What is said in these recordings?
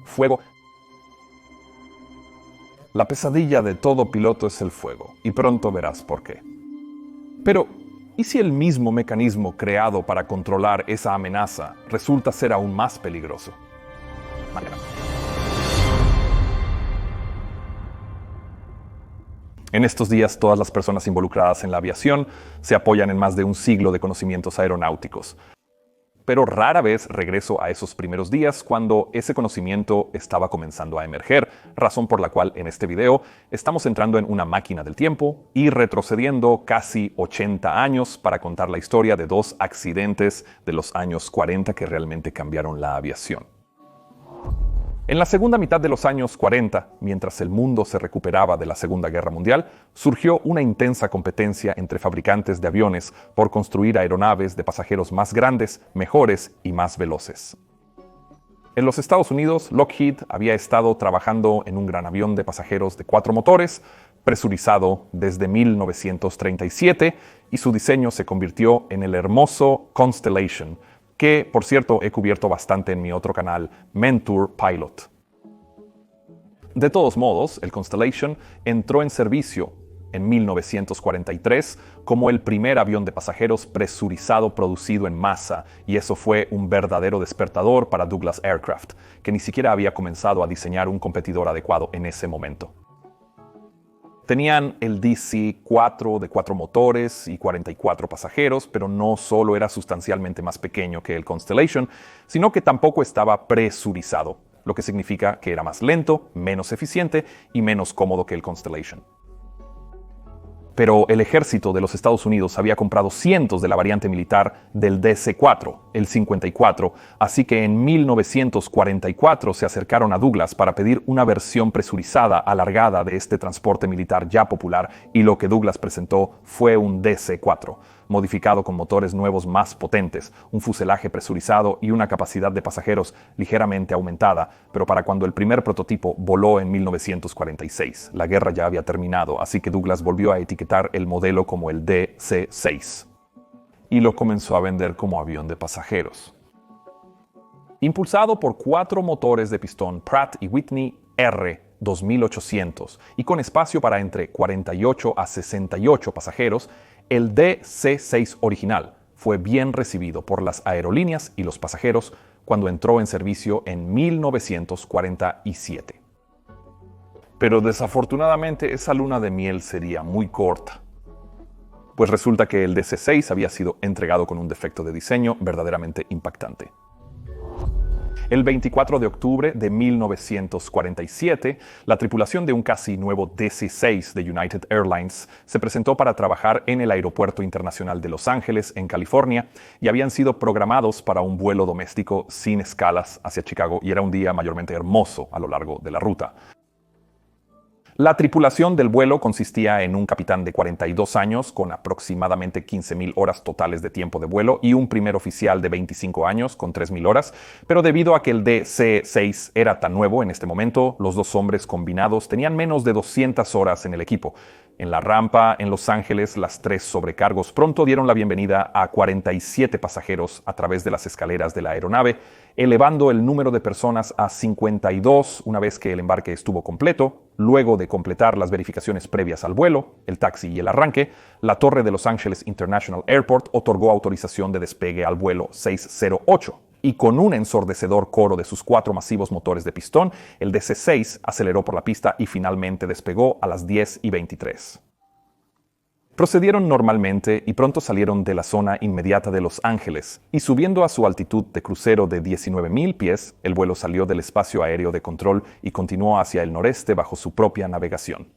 Fuego. La pesadilla de todo piloto es el fuego, y pronto verás por qué. Pero, ¿y si el mismo mecanismo creado para controlar esa amenaza resulta ser aún más peligroso? En estos días, todas las personas involucradas en la aviación se apoyan en más de un siglo de conocimientos aeronáuticos. Pero rara vez regreso a esos primeros días cuando ese conocimiento estaba comenzando a emerger, razón por la cual en este video estamos entrando en una máquina del tiempo y retrocediendo casi 80 años para contar la historia de dos accidentes de los años 40 que realmente cambiaron la aviación. En la segunda mitad de los años 40, mientras el mundo se recuperaba de la Segunda Guerra Mundial, surgió una intensa competencia entre fabricantes de aviones por construir aeronaves de pasajeros más grandes, mejores y más veloces. En los Estados Unidos, Lockheed había estado trabajando en un gran avión de pasajeros de 4 motores, presurizado desde 1937, y su diseño se convirtió en el hermoso Constellation, que, por cierto, he cubierto bastante en mi otro canal, Mentour Pilot. De todos modos, el Constellation entró en servicio en 1943 como el primer avión de pasajeros presurizado producido en masa, y eso fue un verdadero despertador para Douglas Aircraft, que ni siquiera había comenzado a diseñar un competidor adecuado en ese momento. Tenían el DC-4 de 4 motores y 44 pasajeros, pero no solo era sustancialmente más pequeño que el Constellation, sino que tampoco estaba presurizado, lo que significa que era más lento, menos eficiente y menos cómodo que el Constellation. Pero el ejército de los Estados Unidos había comprado cientos de la variante militar del DC-4, el 54, así que en 1944 se acercaron a Douglas para pedir una versión presurizada alargada de este transporte militar ya popular, y lo que Douglas presentó fue un DC-4, modificado con motores nuevos más potentes, un fuselaje presurizado y una capacidad de pasajeros ligeramente aumentada, pero para cuando el primer prototipo voló en 1946. La guerra ya había terminado, así que Douglas volvió a etiquetar el modelo como el DC-6 y lo comenzó a vender como avión de pasajeros. Impulsado por 4 motores de pistón Pratt & Whitney R2800 y con espacio para entre 48 a 68 pasajeros, el DC-6 original fue bien recibido por las aerolíneas y los pasajeros cuando entró en servicio en 1947. Pero desafortunadamente esa luna de miel sería muy corta, pues resulta que el DC-6 había sido entregado con un defecto de diseño verdaderamente impactante. El 24 de octubre de 1947, la tripulación de un casi nuevo DC-6 de United Airlines se presentó para trabajar en el Aeropuerto Internacional de Los Ángeles, en California, y habían sido programados para un vuelo doméstico sin escalas hacia Chicago, y era un día mayormente hermoso a lo largo de la ruta. La tripulación del vuelo consistía en un capitán de 42 años con aproximadamente 15,000 horas totales de tiempo de vuelo y un primer oficial de 25 años con 3,000 horas, pero debido a que el DC-6 era tan nuevo en este momento, los dos hombres combinados tenían menos de 200 horas en el equipo. En la rampa en Los Ángeles, las 3 sobrecargos pronto dieron la bienvenida a 47 pasajeros a través de las escaleras de la aeronave, elevando el número de personas a 52 una vez que el embarque estuvo completo. Luego de completar las verificaciones previas al vuelo, el taxi y el arranque, la torre de Los Angeles International Airport otorgó autorización de despegue al vuelo 608. Y con un ensordecedor coro de sus 4 masivos motores de pistón, el DC-6 aceleró por la pista y finalmente despegó a las 10:23. Procedieron normalmente y pronto salieron de la zona inmediata de Los Ángeles, y subiendo a su altitud de crucero de 19,000 pies, el vuelo salió del espacio aéreo de control y continuó hacia el noreste bajo su propia navegación.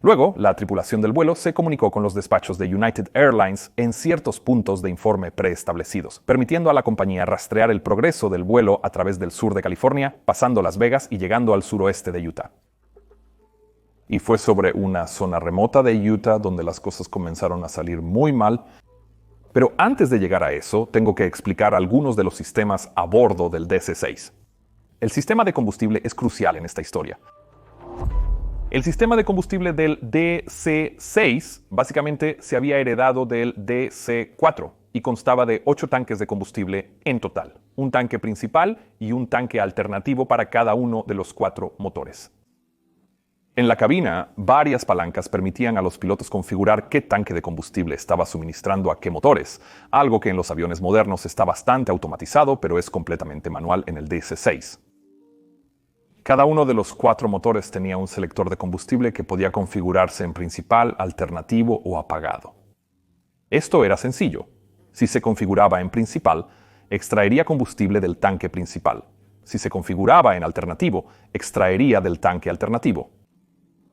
Luego, la tripulación del vuelo se comunicó con los despachos de United Airlines en ciertos puntos de informe preestablecidos, permitiendo a la compañía rastrear el progreso del vuelo a través del sur de California, pasando Las Vegas y llegando al suroeste de Utah. Y fue sobre una zona remota de Utah donde las cosas comenzaron a salir muy mal. Pero antes de llegar a eso, tengo que explicar algunos de los sistemas a bordo del DC-6. El sistema de combustible es crucial en esta historia. El sistema de combustible del DC-6 básicamente se había heredado del DC-4, y constaba de 8 tanques de combustible en total, un tanque principal y un tanque alternativo para cada uno de los 4 motores. En la cabina, varias palancas permitían a los pilotos configurar qué tanque de combustible estaba suministrando a qué motores, algo que en los aviones modernos está bastante automatizado, pero es completamente manual en el DC-6. Cada uno de los 4 motores tenía un selector de combustible que podía configurarse en principal, alternativo o apagado. Esto era sencillo. Si se configuraba en principal, extraería combustible del tanque principal. Si se configuraba en alternativo, extraería del tanque alternativo.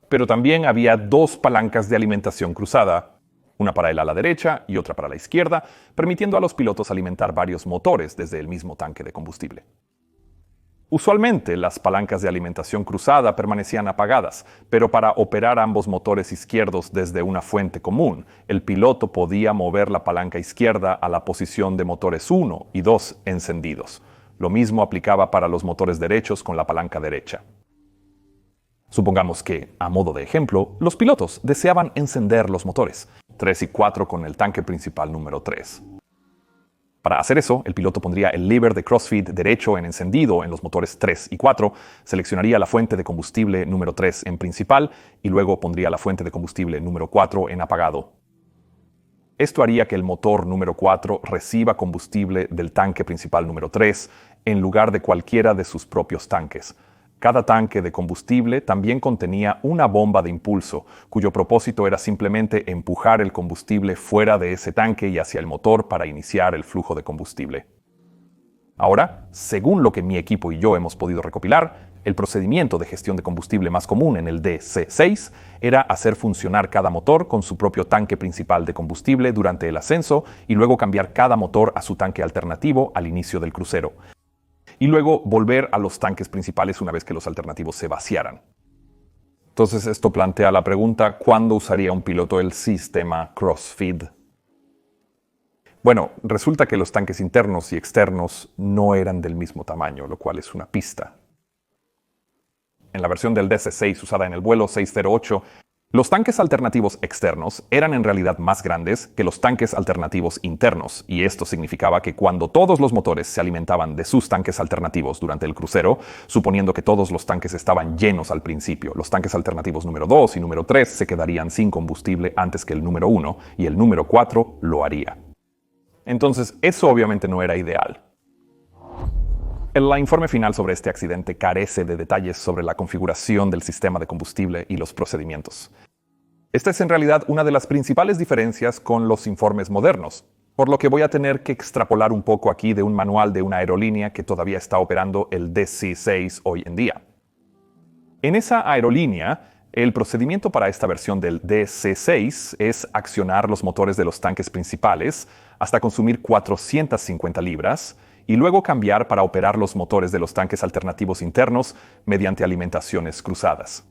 Pero también había 2 palancas de alimentación cruzada, una para el ala derecha y otra para la izquierda, permitiendo a los pilotos alimentar varios motores desde el mismo tanque de combustible. Usualmente las palancas de alimentación cruzada permanecían apagadas, pero para operar ambos motores izquierdos desde una fuente común, el piloto podía mover la palanca izquierda a la posición de motores 1 y 2 encendidos. Lo mismo aplicaba para los motores derechos con la palanca derecha. Supongamos que, a modo de ejemplo, los pilotos deseaban encender los motores 3 y 4 con el tanque principal número 3. Para hacer eso, el piloto pondría el lever de crossfeed derecho en encendido en los motores 3 y 4, seleccionaría la fuente de combustible número 3 en principal y luego pondría la fuente de combustible número 4 en apagado. Esto haría que el motor número 4 reciba combustible del tanque principal número 3 en lugar de cualquiera de sus propios tanques. Cada tanque de combustible también contenía una bomba de impulso, cuyo propósito era simplemente empujar el combustible fuera de ese tanque y hacia el motor para iniciar el flujo de combustible. Ahora, según lo que mi equipo y yo hemos podido recopilar, el procedimiento de gestión de combustible más común en el DC-6 era hacer funcionar cada motor con su propio tanque principal de combustible durante el ascenso y luego cambiar cada motor a su tanque alternativo al inicio del crucero, y luego volver a los tanques principales una vez que los alternativos se vaciaran. Entonces esto plantea la pregunta, ¿cuándo usaría un piloto el sistema crossfeed? Bueno, resulta que los tanques internos y externos no eran del mismo tamaño, lo cual es una pista. En la versión del DC-6 usada en el vuelo 608, los tanques alternativos externos eran en realidad más grandes que los tanques alternativos internos, y esto significaba que cuando todos los motores se alimentaban de sus tanques alternativos durante el crucero, suponiendo que todos los tanques estaban llenos al principio, los tanques alternativos número 2 y número 3 se quedarían sin combustible antes que el número 1, y el número 4 lo haría. Entonces, eso obviamente no era ideal. El informe final sobre este accidente carece de detalles sobre la configuración del sistema de combustible y los procedimientos. Esta es en realidad una de las principales diferencias con los informes modernos, por lo que voy a tener que extrapolar un poco aquí de un manual de una aerolínea que todavía está operando el DC-6 hoy en día. En esa aerolínea, el procedimiento para esta versión del DC-6 es accionar los motores de los tanques principales hasta consumir 450 libras, y luego cambiar para operar los motores de los tanques alternativos internos mediante alimentaciones cruzadas.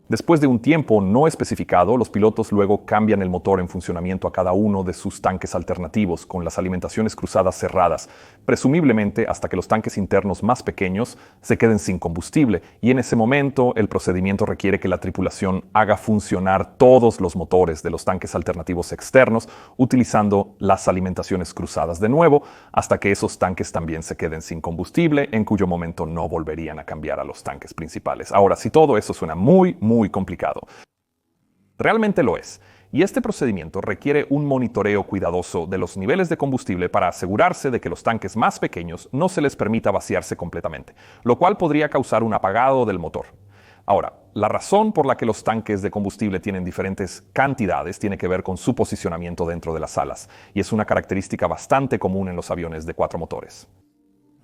Después de un tiempo no especificado, los pilotos luego cambian el motor en funcionamiento a cada uno de sus tanques alternativos con las alimentaciones cruzadas cerradas, presumiblemente hasta que los tanques internos más pequeños se queden sin combustible, y en ese momento el procedimiento requiere que la tripulación haga funcionar todos los motores de los tanques alternativos externos utilizando las alimentaciones cruzadas de nuevo, hasta que esos tanques también se queden sin combustible, en cuyo momento no volverían a cambiar a los tanques principales. Ahora, si todo eso suena muy complicado, realmente lo es, y este procedimiento requiere un monitoreo cuidadoso de los niveles de combustible para asegurarse de que los tanques más pequeños no se les permita vaciarse completamente, lo cual podría causar un apagado del motor. Ahora, la razón por la que los tanques de combustible tienen diferentes cantidades tiene que ver con su posicionamiento dentro de las alas, y es una característica bastante común en los aviones de 4 motores.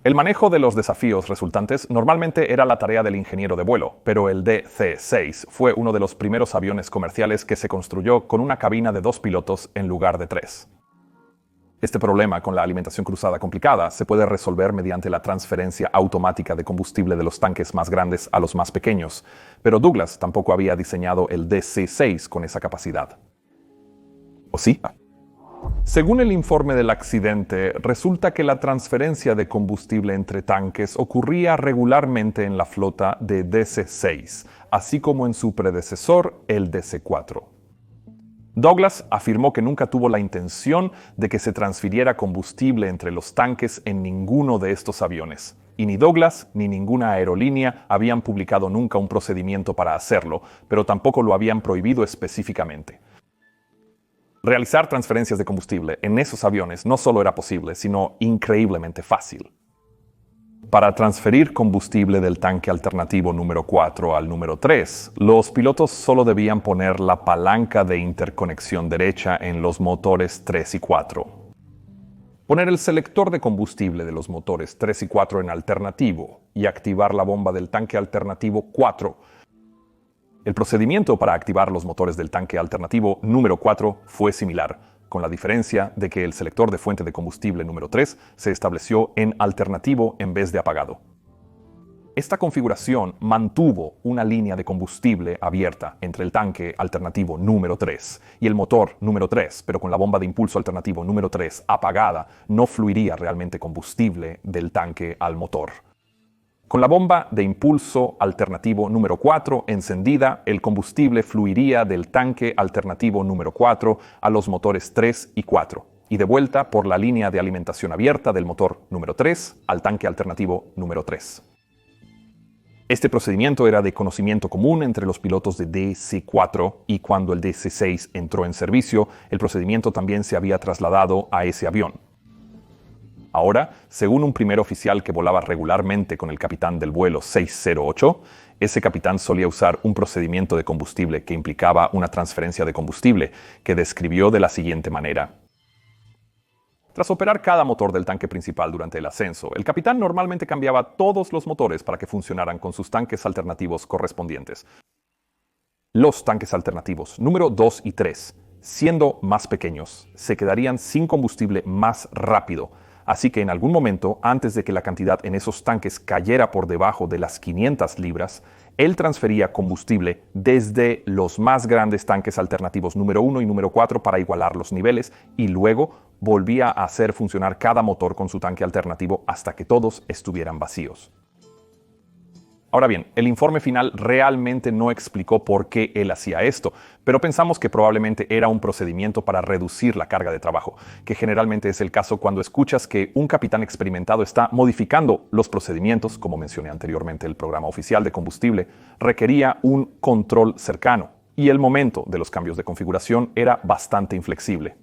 El manejo de los desafíos resultantes normalmente era la tarea del ingeniero de vuelo, pero el DC-6 fue uno de los primeros aviones comerciales que se construyó con una cabina de 2 pilotos en lugar de 3. Este problema con la alimentación cruzada complicada se puede resolver mediante la transferencia automática de combustible de los tanques más grandes a los más pequeños, pero Douglas tampoco había diseñado el DC-6 con esa capacidad. ¿O sí? Según el informe del accidente, resulta que la transferencia de combustible entre tanques ocurría regularmente en la flota de DC-6, así como en su predecesor, el DC-4. Douglas afirmó que nunca tuvo la intención de que se transfiriera combustible entre los tanques en ninguno de estos aviones. Y ni Douglas ni ninguna aerolínea habían publicado nunca un procedimiento para hacerlo, pero tampoco lo habían prohibido específicamente. Realizar transferencias de combustible en esos aviones no solo era posible, sino increíblemente fácil. Para transferir combustible del tanque alternativo número 4 al número 3, los pilotos solo debían poner la palanca de interconexión derecha en los motores 3 y 4. Poner el selector de combustible de los motores 3 y 4 en alternativo y activar la bomba del tanque alternativo 4. El procedimiento para activar los motores del tanque alternativo número 4 fue similar, con la diferencia de que el selector de fuente de combustible número 3 se estableció en alternativo en vez de apagado. Esta configuración mantuvo una línea de combustible abierta entre el tanque alternativo número 3 y el motor número 3, pero con la bomba de impulso alternativo número 3 apagada, no fluiría realmente combustible del tanque al motor. Con la bomba de impulso alternativo número 4 encendida, el combustible fluiría del tanque alternativo número 4 a los motores 3 y 4, y de vuelta por la línea de alimentación abierta del motor número 3 al tanque alternativo número 3. Este procedimiento era de conocimiento común entre los pilotos de DC-4 y cuando el DC-6 entró en servicio, el procedimiento también se había trasladado a ese avión. Ahora, según un primer oficial que volaba regularmente con el capitán del vuelo 608, ese capitán solía usar un procedimiento de combustible que implicaba una transferencia de combustible, que describió de la siguiente manera. Tras operar cada motor del tanque principal durante el ascenso, el capitán normalmente cambiaba todos los motores para que funcionaran con sus tanques alternativos correspondientes. Los tanques alternativos número 2 y 3, siendo más pequeños, se quedarían sin combustible más rápido. Así que en algún momento, antes de que la cantidad en esos tanques cayera por debajo de las 500 libras, él transfería combustible desde los más grandes tanques alternativos número 1 y número 4 para igualar los niveles y luego volvía a hacer funcionar cada motor con su tanque alternativo hasta que todos estuvieran vacíos. Ahora bien, el informe final realmente no explicó por qué él hacía esto, pero pensamos que probablemente era un procedimiento para reducir la carga de trabajo, que generalmente es el caso cuando escuchas que un capitán experimentado está modificando los procedimientos, como mencioné anteriormente, el programa oficial de combustible requería un control cercano, y el momento de los cambios de configuración era bastante inflexible.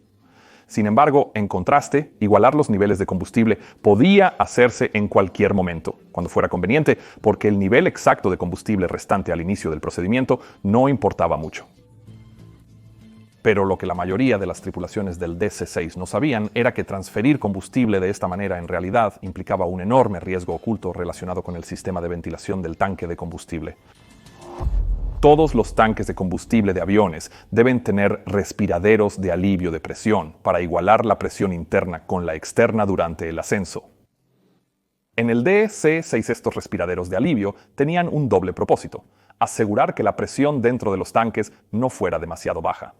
Sin embargo, en contraste, igualar los niveles de combustible podía hacerse en cualquier momento, cuando fuera conveniente, porque el nivel exacto de combustible restante al inicio del procedimiento no importaba mucho. Pero lo que la mayoría de las tripulaciones del DC-6 no sabían era que transferir combustible de esta manera en realidad implicaba un enorme riesgo oculto relacionado con el sistema de ventilación del tanque de combustible. Todos los tanques de combustible de aviones deben tener respiraderos de alivio de presión para igualar la presión interna con la externa durante el ascenso. En el DC-6 estos respiraderos de alivio tenían un doble propósito: asegurar que la presión dentro de los tanques no fuera demasiado baja.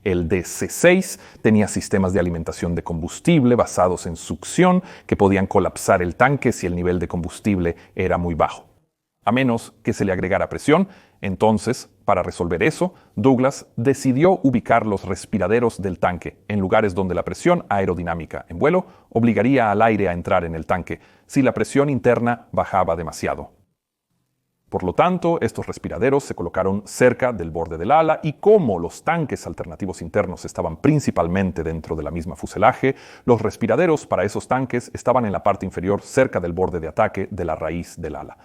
El DC-6 tenía sistemas de alimentación de combustible basados en succión que podían colapsar el tanque si el nivel de combustible era muy bajo. A menos que se le agregara presión, entonces, para resolver eso, Douglas decidió ubicar los respiraderos del tanque en lugares donde la presión aerodinámica en vuelo obligaría al aire a entrar en el tanque si la presión interna bajaba demasiado. Por lo tanto, estos respiraderos se colocaron cerca del borde del ala y como los tanques alternativos internos estaban principalmente dentro de la misma fuselaje, los respiraderos para esos tanques estaban en la parte inferior cerca del borde de ataque de la raíz del ala.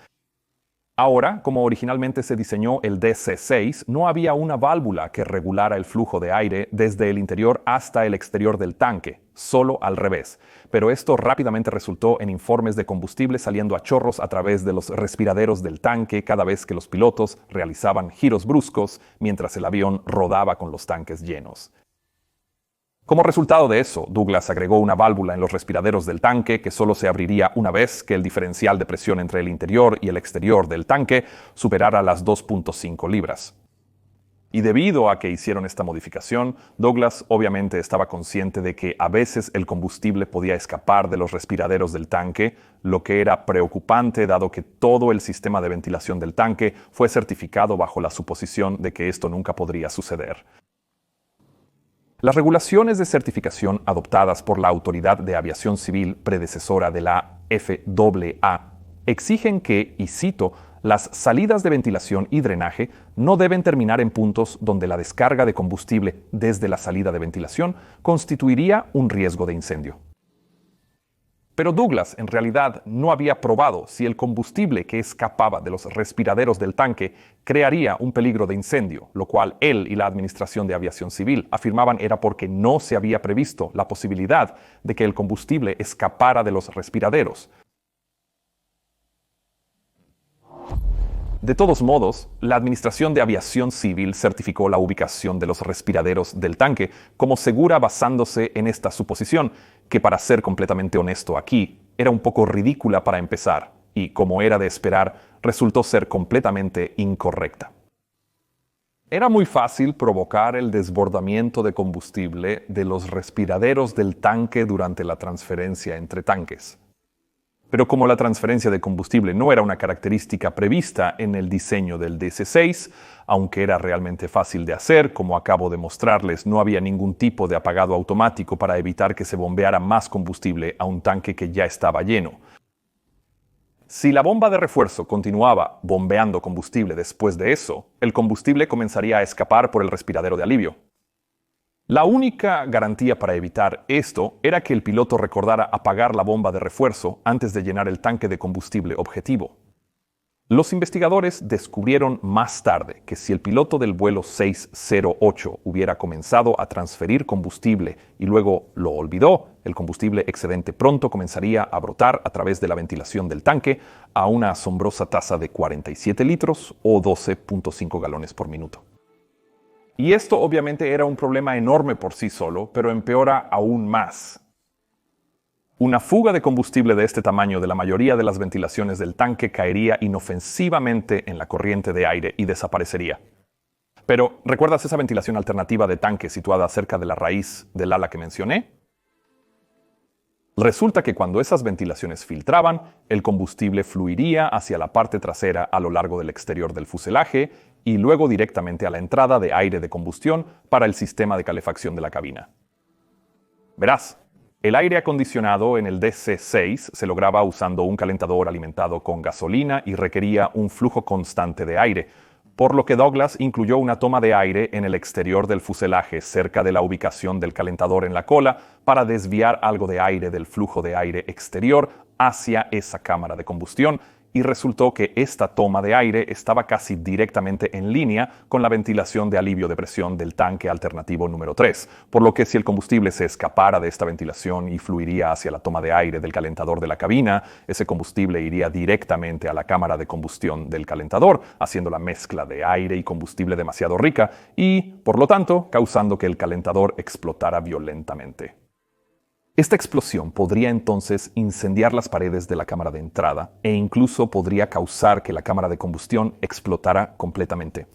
Ahora, como originalmente se diseñó el DC-6, no había una válvula que regulara el flujo de aire desde el interior hasta el exterior del tanque, solo al revés. Pero esto rápidamente resultó en informes de combustible saliendo a chorros a través de los respiraderos del tanque cada vez que los pilotos realizaban giros bruscos mientras el avión rodaba con los tanques llenos. Como resultado de eso, Douglas agregó una válvula en los respiraderos del tanque que solo se abriría una vez que el diferencial de presión entre el interior y el exterior del tanque superara las 2.5 libras. Y debido a que hicieron esta modificación, Douglas obviamente estaba consciente de que a veces el combustible podía escapar de los respiraderos del tanque, lo que era preocupante dado que todo el sistema de ventilación del tanque fue certificado bajo la suposición de que esto nunca podría suceder. Las regulaciones de certificación adoptadas por la Autoridad de Aviación Civil, predecesora de la FAA, exigen que, y cito, las salidas de ventilación y drenaje no deben terminar en puntos donde la descarga de combustible desde la salida de ventilación constituiría un riesgo de incendio. Pero Douglas en realidad no había probado si el combustible que escapaba de los respiraderos del tanque crearía un peligro de incendio, lo cual él y la Administración de Aviación Civil afirmaban era porque no se había previsto la posibilidad de que el combustible escapara de los respiraderos. De todos modos, la Administración de Aviación Civil certificó la ubicación de los respiraderos del tanque como segura basándose en esta suposición, que para ser completamente honesto aquí, era un poco ridícula para empezar y, como era de esperar, resultó ser completamente incorrecta. Era muy fácil provocar el desbordamiento de combustible de los respiraderos del tanque durante la transferencia entre tanques. Pero como la transferencia de combustible no era una característica prevista en el diseño del DC-6, aunque era realmente fácil de hacer, como acabo de mostrarles, no había ningún tipo de apagado automático para evitar que se bombeara más combustible a un tanque que ya estaba lleno. Si la bomba de refuerzo continuaba bombeando combustible después de eso, el combustible comenzaría a escapar por el respiradero de alivio. La única garantía para evitar esto era que el piloto recordara apagar la bomba de refuerzo antes de llenar el tanque de combustible objetivo. Los investigadores descubrieron más tarde que si el piloto del vuelo 608 hubiera comenzado a transferir combustible y luego lo olvidó, el combustible excedente pronto comenzaría a brotar a través de la ventilación del tanque a una asombrosa tasa de 47 litros o 12.5 galones por minuto. Y esto obviamente era un problema enorme por sí solo, pero empeora aún más. Una fuga de combustible de este tamaño de la mayoría de las ventilaciones del tanque caería inofensivamente en la corriente de aire y desaparecería. Pero, ¿recuerdas esa ventilación alternativa de tanque situada cerca de la raíz del ala que mencioné? Resulta que cuando esas ventilaciones filtraban, el combustible fluiría hacia la parte trasera a lo largo del exterior del fuselaje y luego directamente a la entrada de aire de combustión para el sistema de calefacción de la cabina. Verás, el aire acondicionado en el DC-6 se lograba usando un calentador alimentado con gasolina y requería un flujo constante de aire, por lo que Douglas incluyó una toma de aire en el exterior del fuselaje cerca de la ubicación del calentador en la cola para desviar algo de aire del flujo de aire exterior hacia esa cámara de combustión, y resultó que esta toma de aire estaba casi directamente en línea con la ventilación de alivio de presión del tanque alternativo número 3, por lo que si el combustible se escapara de esta ventilación y fluiría hacia la toma de aire del calentador de la cabina, ese combustible iría directamente a la cámara de combustión del calentador, haciendo la mezcla de aire y combustible demasiado rica y, por lo tanto, causando que el calentador explotara violentamente. Esta explosión podría entonces incendiar las paredes de la cámara de entrada e incluso podría causar que la cámara de combustión explotara completamente.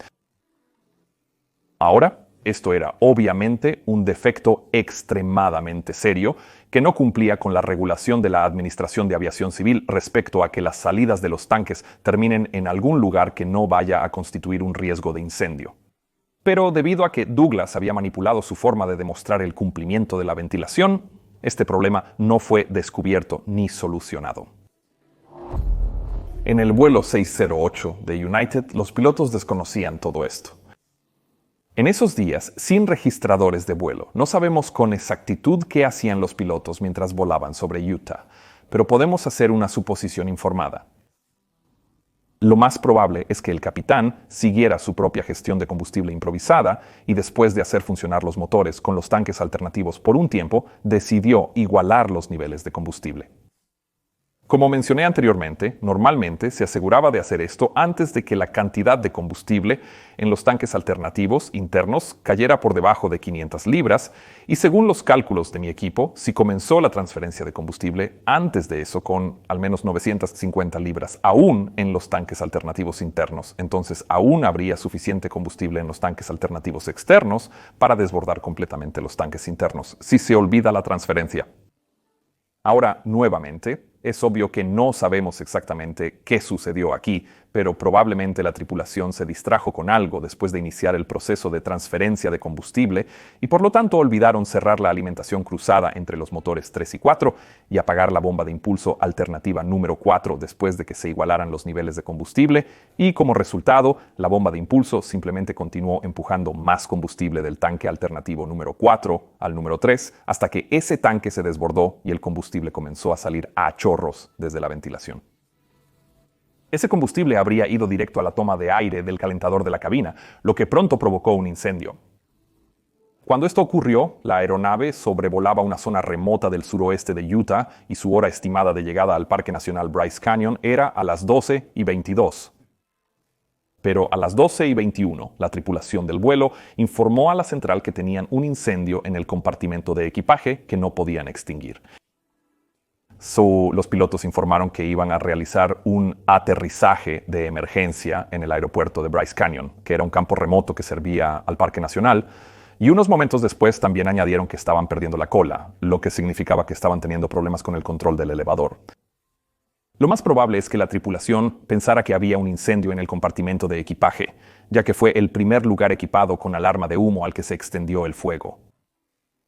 Ahora, esto era obviamente un defecto extremadamente serio que no cumplía con la regulación de la Administración de Aviación Civil respecto a que las salidas de los tanques terminen en algún lugar que no vaya a constituir un riesgo de incendio. Pero debido a que Douglas había manipulado su forma de demostrar el cumplimiento de la ventilación, este problema no fue descubierto ni solucionado. En el vuelo 608 de United, los pilotos desconocían todo esto. En esos días, sin registradores de vuelo, no sabemos con exactitud qué hacían los pilotos mientras volaban sobre Utah, pero podemos hacer una suposición informada. Lo más probable es que el capitán siguiera su propia gestión de combustible improvisada y después de hacer funcionar los motores con los tanques alternativos por un tiempo, decidió igualar los niveles de combustible. Como mencioné anteriormente, normalmente se aseguraba de hacer esto antes de que la cantidad de combustible en los tanques alternativos internos cayera por debajo de 500 libras y según los cálculos de mi equipo, si comenzó la transferencia de combustible antes de eso con al menos 950 libras aún en los tanques alternativos internos, entonces aún habría suficiente combustible en los tanques alternativos externos para desbordar completamente los tanques internos, si se olvida la transferencia. Ahora, nuevamente, Es obvio que no sabemos exactamente qué sucedió aquí, pero probablemente la tripulación se distrajo con algo después de iniciar el proceso de transferencia de combustible y por lo tanto olvidaron cerrar la alimentación cruzada entre los motores 3 y 4 y apagar la bomba de impulso alternativa número 4 después de que se igualaran los niveles de combustible, y como resultado la bomba de impulso simplemente continuó empujando más combustible del tanque alternativo número 4 al número 3 hasta que ese tanque se desbordó y el combustible comenzó a salir a chorros desde la ventilación. Ese combustible habría ido directo a la toma de aire del calentador de la cabina, lo que pronto provocó un incendio. Cuando esto ocurrió, la aeronave sobrevolaba una zona remota del suroeste de Utah y su hora estimada de llegada al Parque Nacional Bryce Canyon era a las 12:22. Pero a las 12:21, la tripulación del vuelo informó a la central que tenían un incendio en el compartimento de equipaje que no podían extinguir. Los pilotos informaron que iban a realizar un aterrizaje de emergencia en el aeropuerto de Bryce Canyon, que era un campo remoto que servía al Parque Nacional, y unos momentos después también añadieron que estaban perdiendo la cola, lo que significaba que estaban teniendo problemas con el control del elevador. Lo más probable es que la tripulación pensara que había un incendio en el compartimento de equipaje, ya que fue el primer lugar equipado con alarma de humo al que se extendió el fuego.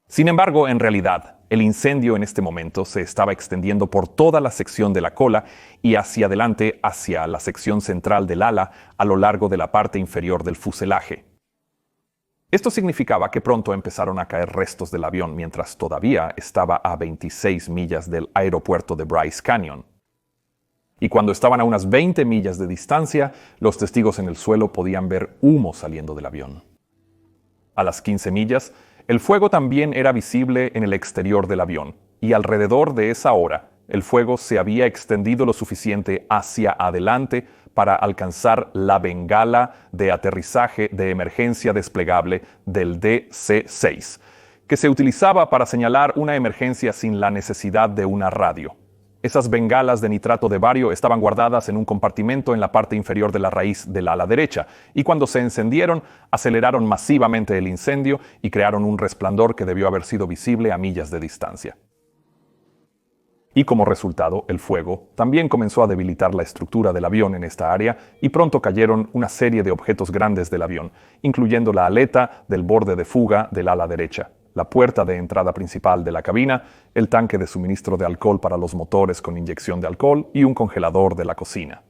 Sin embargo, en realidad, el incendio en este momento se estaba extendiendo por toda la sección de la cola y hacia adelante hacia la sección central del ala a lo largo de la parte inferior del fuselaje. Esto significaba que pronto empezaron a caer restos del avión mientras todavía estaba a 26 millas del aeropuerto de Bryce Canyon. Y cuando estaban a unas 20 millas de distancia, los testigos en el suelo podían ver humo saliendo del avión. A las 15 millas, el fuego también era visible en el exterior del avión, y alrededor de esa hora, el fuego se había extendido lo suficiente hacia adelante para alcanzar la bengala de aterrizaje de emergencia desplegable del DC-6, que se utilizaba para señalar una emergencia sin la necesidad de una radio. Esas bengalas de nitrato de bario estaban guardadas en un compartimento en la parte inferior de la raíz del ala derecha, y cuando se encendieron, aceleraron masivamente el incendio y crearon un resplandor que debió haber sido visible a millas de distancia. Y como resultado, el fuego también comenzó a debilitar la estructura del avión en esta área, y pronto cayeron una serie de objetos grandes del avión, incluyendo la aleta del borde de fuga del ala derecha, la puerta de entrada principal de la cabina, el tanque de suministro de alcohol para los motores con inyección de alcohol y un congelador de la cocina.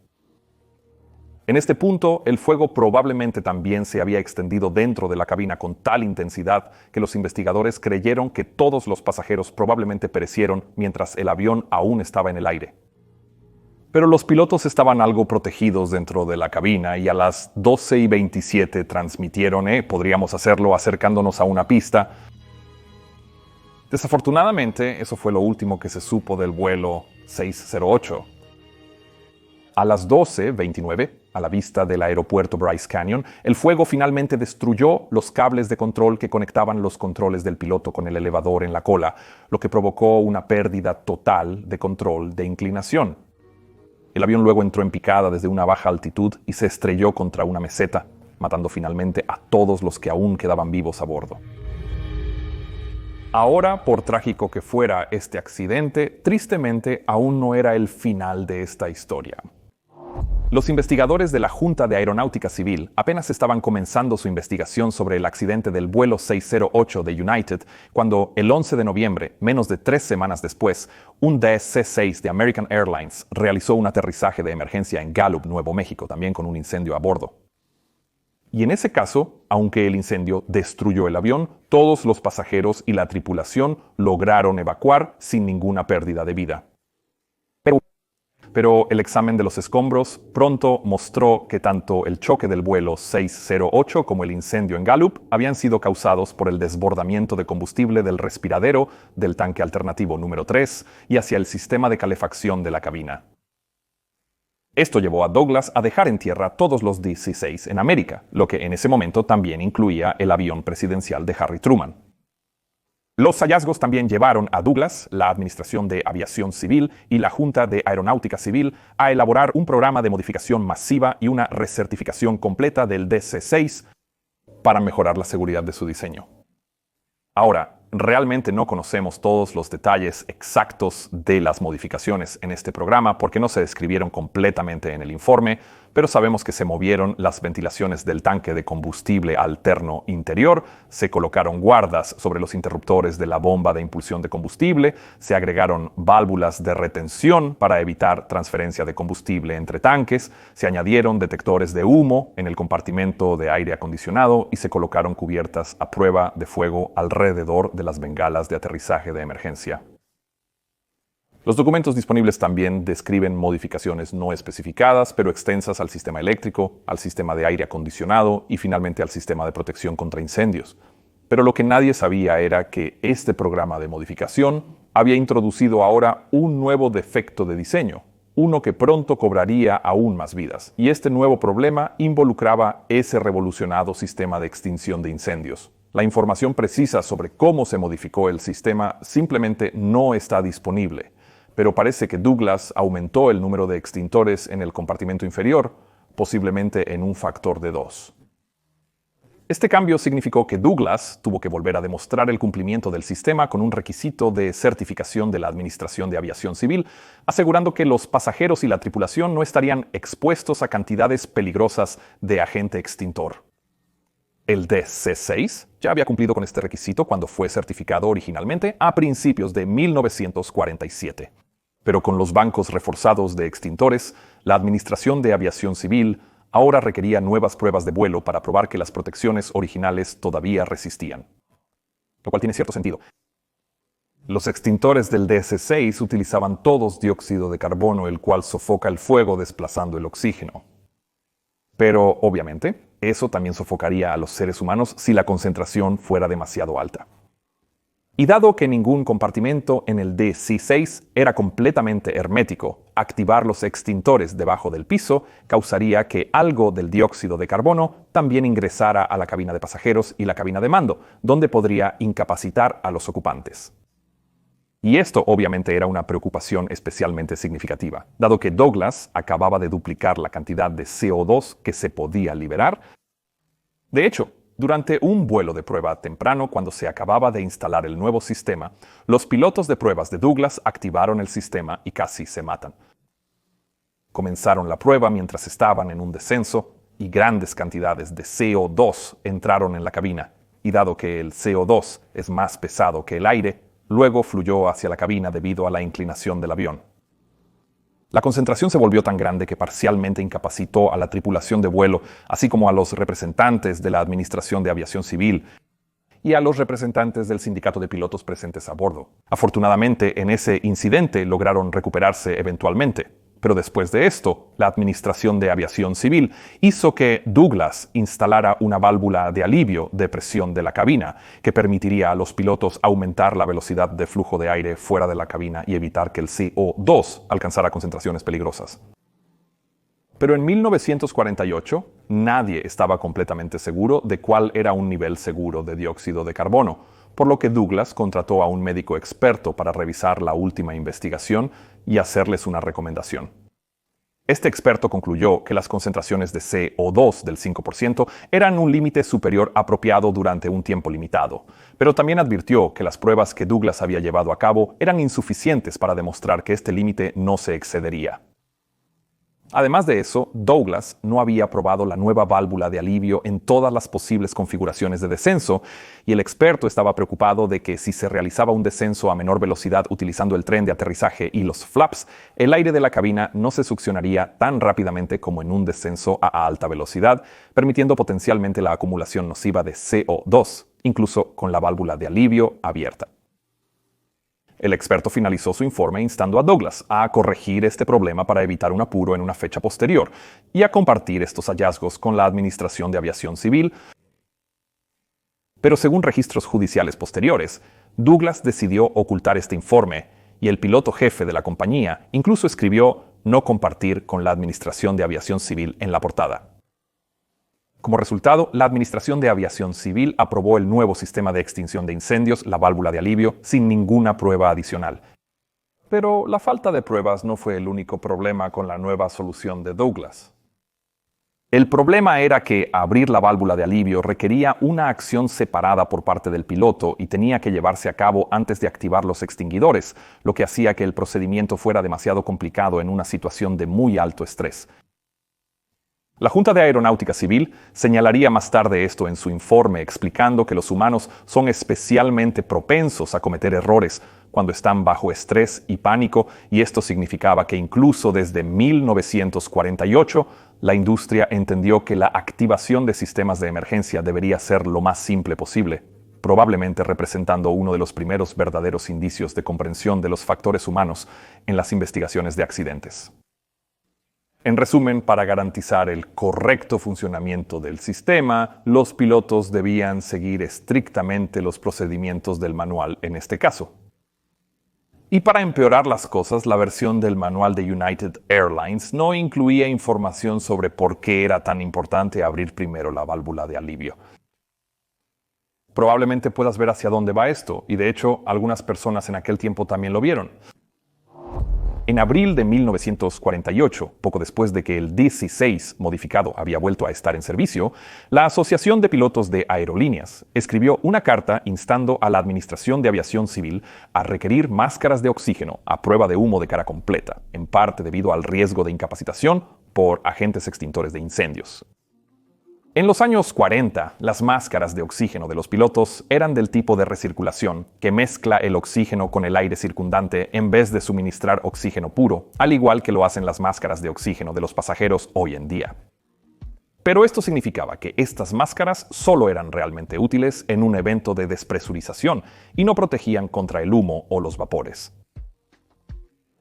En este punto, el fuego probablemente también se había extendido dentro de la cabina con tal intensidad que los investigadores creyeron que todos los pasajeros probablemente perecieron mientras el avión aún estaba en el aire. Pero los pilotos estaban algo protegidos dentro de la cabina y a las 12:27 transmitieron, podríamos hacerlo acercándonos a una pista. Desafortunadamente, eso fue lo último que se supo del vuelo 608. A las 12:29, a la vista del aeropuerto Bryce Canyon, el fuego finalmente destruyó los cables de control que conectaban los controles del piloto con el elevador en la cola, lo que provocó una pérdida total de control de inclinación. El avión luego entró en picada desde una baja altitud y se estrelló contra una meseta, matando finalmente a todos los que aún quedaban vivos a bordo. Ahora, por trágico que fuera este accidente, tristemente aún no era el final de esta historia. Los investigadores de la Junta de Aeronáutica Civil apenas estaban comenzando su investigación sobre el accidente del vuelo 608 de United cuando el 11 de noviembre, menos de 3 semanas después, un DC-6 de American Airlines realizó un aterrizaje de emergencia en Gallup, Nuevo México, también con un incendio a bordo. Y en ese caso, aunque el incendio destruyó el avión, todos los pasajeros y la tripulación lograron evacuar sin ninguna pérdida de vida. Pero el examen de los escombros pronto mostró que tanto el choque del vuelo 608 como el incendio en Gallup habían sido causados por el desbordamiento de combustible del respiradero del tanque alternativo número 3 y hacia el sistema de calefacción de la cabina. Esto llevó a Douglas a dejar en tierra todos los DC-6 en América, lo que en ese momento también incluía el avión presidencial de Harry Truman. Los hallazgos también llevaron a Douglas, la Administración de Aviación Civil y la Junta de Aeronáutica Civil a elaborar un programa de modificación masiva y una recertificación completa del DC-6 para mejorar la seguridad de su diseño. Ahora, realmente no conocemos todos los detalles exactos de las modificaciones en este programa porque no se describieron completamente en el informe, pero sabemos que se movieron las ventilaciones del tanque de combustible alterno interior, se colocaron guardas sobre los interruptores de la bomba de impulsión de combustible, se agregaron válvulas de retención para evitar transferencia de combustible entre tanques, se añadieron detectores de humo en el compartimento de aire acondicionado y se colocaron cubiertas a prueba de fuego alrededor de las bengalas de aterrizaje de emergencia. Los documentos disponibles también describen modificaciones no especificadas, pero extensas al sistema eléctrico, al sistema de aire acondicionado y finalmente al sistema de protección contra incendios. Pero lo que nadie sabía era que este programa de modificación había introducido ahora un nuevo defecto de diseño, uno que pronto cobraría aún más vidas. Y este nuevo problema involucraba ese revolucionado sistema de extinción de incendios. La información precisa sobre cómo se modificó el sistema simplemente no está disponible. Pero parece que Douglas aumentó el número de extintores en el compartimento inferior, posiblemente en un factor de 2. Este cambio significó que Douglas tuvo que volver a demostrar el cumplimiento del sistema con un requisito de certificación de la Administración de Aviación Civil, asegurando que los pasajeros y la tripulación no estarían expuestos a cantidades peligrosas de agente extintor. El DC-6 ya había cumplido con este requisito cuando fue certificado originalmente a principios de 1947. Pero con los bancos reforzados de extintores, la Administración de Aviación Civil ahora requería nuevas pruebas de vuelo para probar que las protecciones originales todavía resistían. Lo cual tiene cierto sentido. Los extintores del DC-6 utilizaban todos dióxido de carbono, el cual sofoca el fuego desplazando el oxígeno. Pero, obviamente, eso también sofocaría a los seres humanos si la concentración fuera demasiado alta. Y dado que ningún compartimento en el DC-6 era completamente hermético, activar los extintores debajo del piso causaría que algo del dióxido de carbono también ingresara a la cabina de pasajeros y la cabina de mando, donde podría incapacitar a los ocupantes. Y esto obviamente era una preocupación especialmente significativa, dado que Douglas acababa de duplicar la cantidad de CO2 que se podía liberar. De hecho, durante un vuelo de prueba temprano, cuando se acababa de instalar el nuevo sistema, los pilotos de pruebas de Douglas activaron el sistema y casi se matan. Comenzaron la prueba mientras estaban en un descenso y grandes cantidades de CO2 entraron en la cabina, y dado que el CO2 es más pesado que el aire, luego fluyó hacia la cabina debido a la inclinación del avión. La concentración se volvió tan grande que parcialmente incapacitó a la tripulación de vuelo, así como a los representantes de la Administración de Aviación Civil y a los representantes del sindicato de pilotos presentes a bordo. Afortunadamente, en ese incidente lograron recuperarse eventualmente. Pero después de esto, la Administración de Aviación Civil hizo que Douglas instalara una válvula de alivio de presión de la cabina, que permitiría a los pilotos aumentar la velocidad de flujo de aire fuera de la cabina y evitar que el CO2 alcanzara concentraciones peligrosas. Pero en 1948, nadie estaba completamente seguro de cuál era un nivel seguro de dióxido de carbono, por lo que Douglas contrató a un médico experto para revisar la última investigación y hacerles una recomendación. Este experto concluyó que las concentraciones de CO2 del 5% eran un límite superior apropiado durante un tiempo limitado, pero también advirtió que las pruebas que Douglas había llevado a cabo eran insuficientes para demostrar que este límite no se excedería. Además de eso, Douglas no había probado la nueva válvula de alivio en todas las posibles configuraciones de descenso, y el experto estaba preocupado de que si se realizaba un descenso a menor velocidad utilizando el tren de aterrizaje y los flaps, el aire de la cabina no se succionaría tan rápidamente como en un descenso a alta velocidad, permitiendo potencialmente la acumulación nociva de CO2, incluso con la válvula de alivio abierta. El experto finalizó su informe instando a Douglas a corregir este problema para evitar un apuro en una fecha posterior y a compartir estos hallazgos con la Administración de Aviación Civil. Pero según registros judiciales posteriores, Douglas decidió ocultar este informe y el piloto jefe de la compañía incluso escribió no compartir con la Administración de Aviación Civil en la portada. Como resultado, la Administración de Aviación Civil aprobó el nuevo sistema de extinción de incendios, la válvula de alivio, sin ninguna prueba adicional. Pero la falta de pruebas no fue el único problema con la nueva solución de Douglas. El problema era que abrir la válvula de alivio requería una acción separada por parte del piloto y tenía que llevarse a cabo antes de activar los extinguidores, lo que hacía que el procedimiento fuera demasiado complicado en una situación de muy alto estrés. La Junta de Aeronáutica Civil señalaría más tarde esto en su informe, explicando que los humanos son especialmente propensos a cometer errores cuando están bajo estrés y pánico, y esto significaba que incluso desde 1948 la industria entendió que la activación de sistemas de emergencia debería ser lo más simple posible, probablemente representando uno de los primeros verdaderos indicios de comprensión de los factores humanos en las investigaciones de accidentes. En resumen, para garantizar el correcto funcionamiento del sistema, los pilotos debían seguir estrictamente los procedimientos del manual en este caso. Y para empeorar las cosas, la versión del manual de United Airlines no incluía información sobre por qué era tan importante abrir primero la válvula de alivio. Probablemente puedas ver hacia dónde va esto, y de hecho algunas personas en aquel tiempo también lo vieron. En abril de 1948, poco después de que el DC-6 modificado había vuelto a estar en servicio, la Asociación de Pilotos de Aerolíneas escribió una carta instando a la Administración de Aviación Civil a requerir máscaras de oxígeno a prueba de humo de cara completa, en parte debido al riesgo de incapacitación por agentes extintores de incendios. En los años 40, las máscaras de oxígeno de los pilotos eran del tipo de recirculación, que mezcla el oxígeno con el aire circundante en vez de suministrar oxígeno puro, al igual que lo hacen las máscaras de oxígeno de los pasajeros hoy en día. Pero esto significaba que estas máscaras solo eran realmente útiles en un evento de despresurización y no protegían contra el humo o los vapores.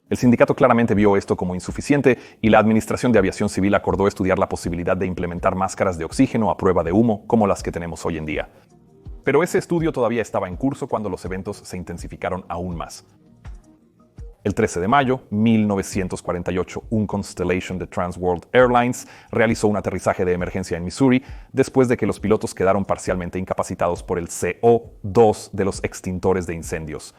El sindicato claramente vio esto como insuficiente y la Administración de Aviación Civil acordó estudiar la posibilidad de implementar máscaras de oxígeno a prueba de humo como las que tenemos hoy en día. Pero ese estudio todavía estaba en curso cuando los eventos se intensificaron aún más. El 13 de mayo de 1948, un Constellation de Trans World Airlines realizó un aterrizaje de emergencia en Missouri después de que los pilotos quedaron parcialmente incapacitados por el CO2 de los extintores de incendios.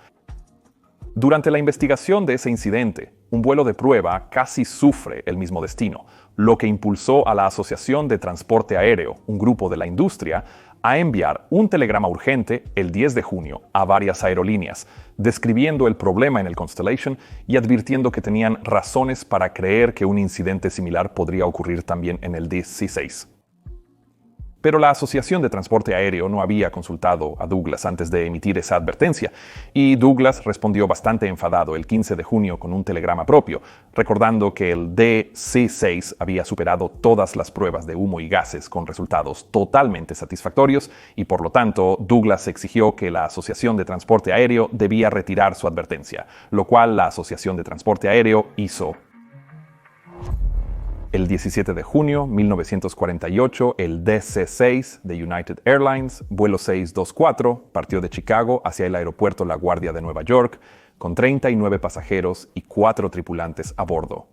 Durante la investigación de ese incidente, un vuelo de prueba casi sufre el mismo destino, lo que impulsó a la Asociación de Transporte Aéreo, un grupo de la industria, a enviar un telegrama urgente el 10 de junio a varias aerolíneas, describiendo el problema en el Constellation y advirtiendo que tenían razones para creer que un incidente similar podría ocurrir también en el DC-6. Pero la Asociación de Transporte Aéreo no había consultado a Douglas antes de emitir esa advertencia, y Douglas respondió bastante enfadado el 15 de junio con un telegrama propio, recordando que el DC-6 había superado todas las pruebas de humo y gases con resultados totalmente satisfactorios, y por lo tanto Douglas exigió que la Asociación de Transporte Aéreo debía retirar su advertencia, lo cual la Asociación de Transporte Aéreo hizo. El 17 de junio de 1948, el DC-6 de United Airlines, vuelo 624, partió de Chicago hacia el aeropuerto La Guardia de Nueva York, con 39 pasajeros y 4 tripulantes a bordo.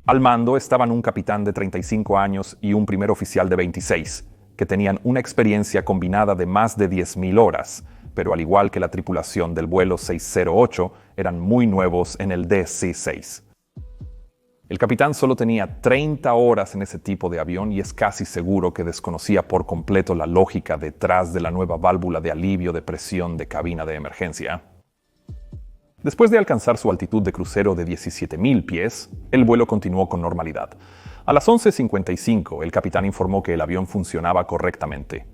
Al mando estaban un capitán de 35 años y un primer oficial de 26, que tenían una experiencia combinada de más de 10.000 horas, pero al igual que la tripulación del vuelo 608, eran muy nuevos en el DC-6. El capitán solo tenía 30 horas en ese tipo de avión y es casi seguro que desconocía por completo la lógica detrás de la nueva válvula de alivio de presión de cabina de emergencia. Después de alcanzar su altitud de crucero de 17.000 pies, el vuelo continuó con normalidad. A las 11:55, el capitán informó que el avión funcionaba correctamente.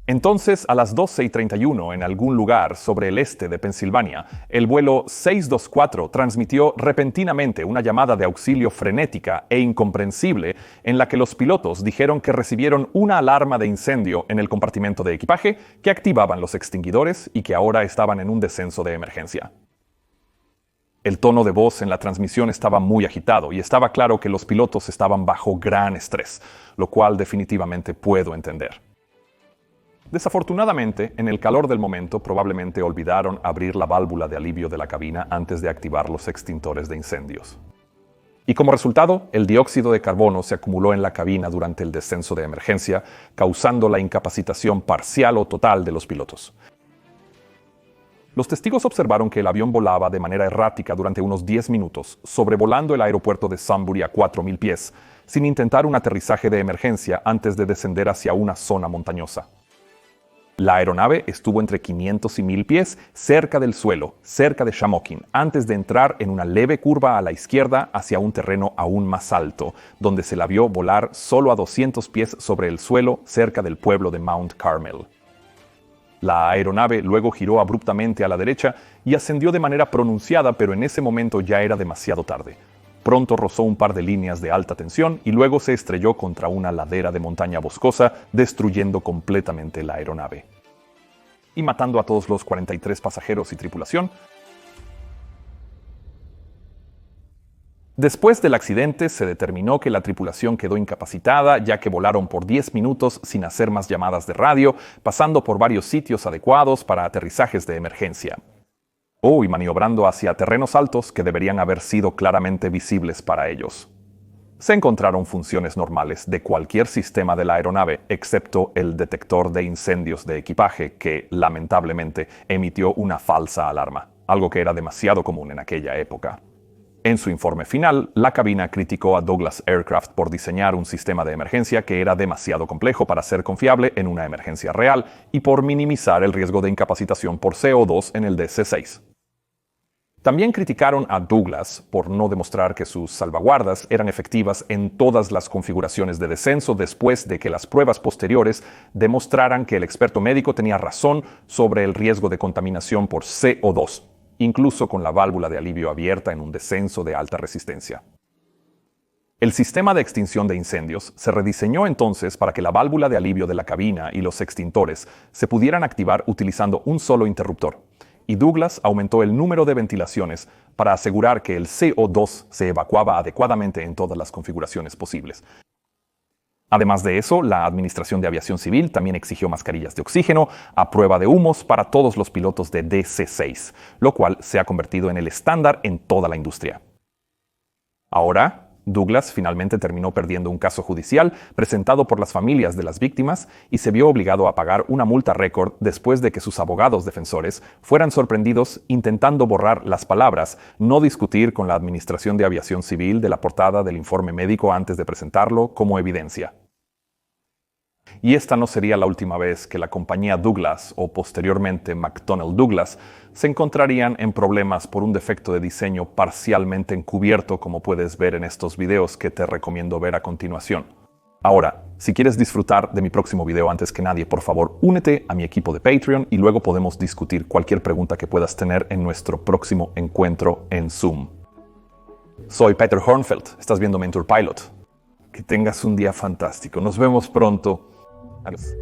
Entonces, a las 12:31, en algún lugar sobre el este de Pensilvania, el vuelo 624 transmitió repentinamente una llamada de auxilio frenética e incomprensible en la que los pilotos dijeron que recibieron una alarma de incendio en el compartimento de equipaje que activaban los extinguidores y que ahora estaban en un descenso de emergencia. El tono de voz en la transmisión estaba muy agitado y estaba claro que los pilotos estaban bajo gran estrés, lo cual definitivamente puedo entender. Desafortunadamente, en el calor del momento probablemente olvidaron abrir la válvula de alivio de la cabina antes de activar los extintores de incendios. Y como resultado, el dióxido de carbono se acumuló en la cabina durante el descenso de emergencia, causando la incapacitación parcial o total de los pilotos. Los testigos observaron que el avión volaba de manera errática durante unos 10 minutos, sobrevolando el aeropuerto de Sunbury a 4.000 pies, sin intentar un aterrizaje de emergencia antes de descender hacia una zona montañosa. La aeronave estuvo entre 500 y 1.000 pies cerca del suelo, cerca de Shamokin, antes de entrar en una leve curva a la izquierda hacia un terreno aún más alto, donde se la vio volar solo a 200 pies sobre el suelo cerca del pueblo de Mount Carmel. La aeronave luego giró abruptamente a la derecha y ascendió de manera pronunciada, pero en ese momento ya era demasiado tarde. Pronto rozó un par de líneas de alta tensión y luego se estrelló contra una ladera de montaña boscosa, destruyendo completamente la aeronave y matando a todos los 43 pasajeros y tripulación. Después del accidente, se determinó que la tripulación quedó incapacitada, ya que volaron por 10 minutos sin hacer más llamadas de radio, pasando por varios sitios adecuados para aterrizajes de emergencia. Y maniobrando hacia terrenos altos que deberían haber sido claramente visibles para ellos. Se encontraron funciones normales de cualquier sistema de la aeronave, excepto el detector de incendios de equipaje, que, lamentablemente, emitió una falsa alarma, algo que era demasiado común en aquella época. En su informe final, la cabina criticó a Douglas Aircraft por diseñar un sistema de emergencia que era demasiado complejo para ser confiable en una emergencia real y por minimizar el riesgo de incapacitación por CO2 en el DC-6. También criticaron a Douglas por no demostrar que sus salvaguardas eran efectivas en todas las configuraciones de descenso después de que las pruebas posteriores demostraran que el experto médico tenía razón sobre el riesgo de contaminación por CO2, incluso con la válvula de alivio abierta en un descenso de alta resistencia. El sistema de extinción de incendios se rediseñó entonces para que la válvula de alivio de la cabina y los extintores se pudieran activar utilizando un solo interruptor, y Douglas aumentó el número de ventilaciones para asegurar que el CO2 se evacuaba adecuadamente en todas las configuraciones posibles. Además de eso, la Administración de Aviación Civil también exigió mascarillas de oxígeno a prueba de humos para todos los pilotos de DC-6, lo cual se ha convertido en el estándar en toda la industria. Ahora, Douglas finalmente terminó perdiendo un caso judicial presentado por las familias de las víctimas y se vio obligado a pagar una multa récord después de que sus abogados defensores fueran sorprendidos intentando borrar las palabras "no discutir con la Administración de Aviación Civil" de la portada del informe médico antes de presentarlo como evidencia. Y esta no sería la última vez que la compañía Douglas, o posteriormente McDonnell Douglas, se encontrarían en problemas por un defecto de diseño parcialmente encubierto, como puedes ver en estos videos que te recomiendo ver a continuación. Ahora, si quieres disfrutar de mi próximo video antes que nadie, por favor, únete a mi equipo de Patreon y luego podemos discutir cualquier pregunta que puedas tener en nuestro próximo encuentro en Zoom. Soy Peter Hornfeld, estás viendo Mentor Pilot. Que tengas un día fantástico. Nos vemos pronto. Adiós.